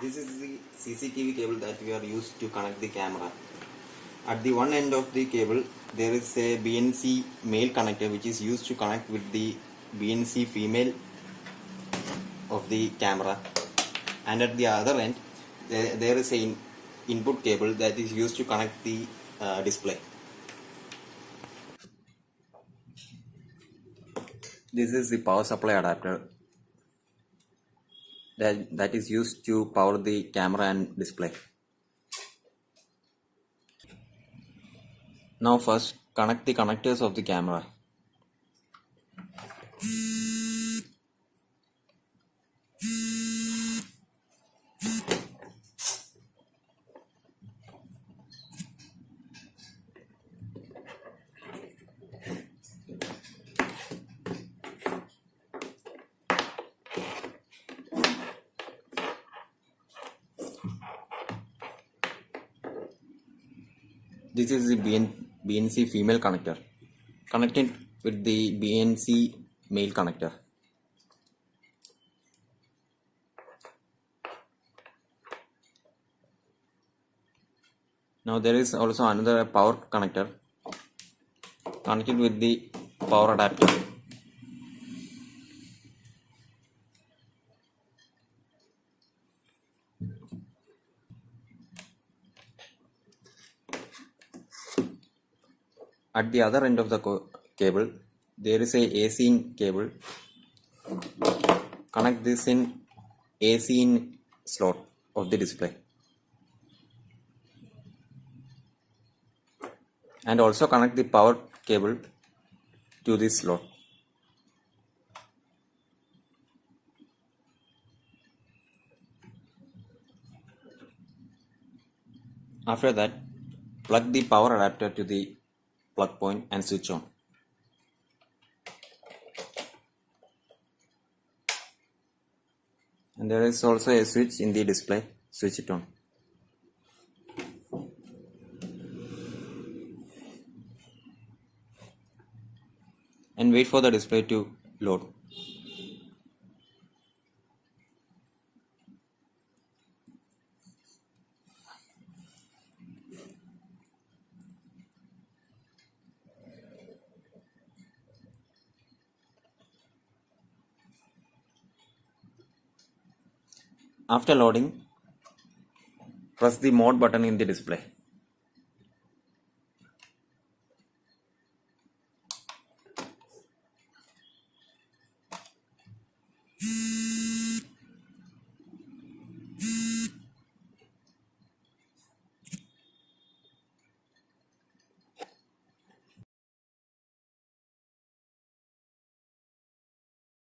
This is the CCTV cable that we are used to connect the camera. At the one end of the cable there is a BNC male connector which is used to connect with the BNC female of the camera, and at the other end there is a input cable that is used to connect the display. This is the power supply adapter that is used to power the camera and display. Now first connect the connectors of the camera. This is the BNC female connector connected with the BNC male connector. Now there is also another power connector connected with the power adapter. At the other end of the cable there is a AC in cable. Connect this in AC in slot of the display, and also connect the power cable to this slot. After that, plug the power adapter to the plug point and switch on. And there is also a switch in the display. Switch it on. And wait for the display to load. After loading, press the mode button in the display.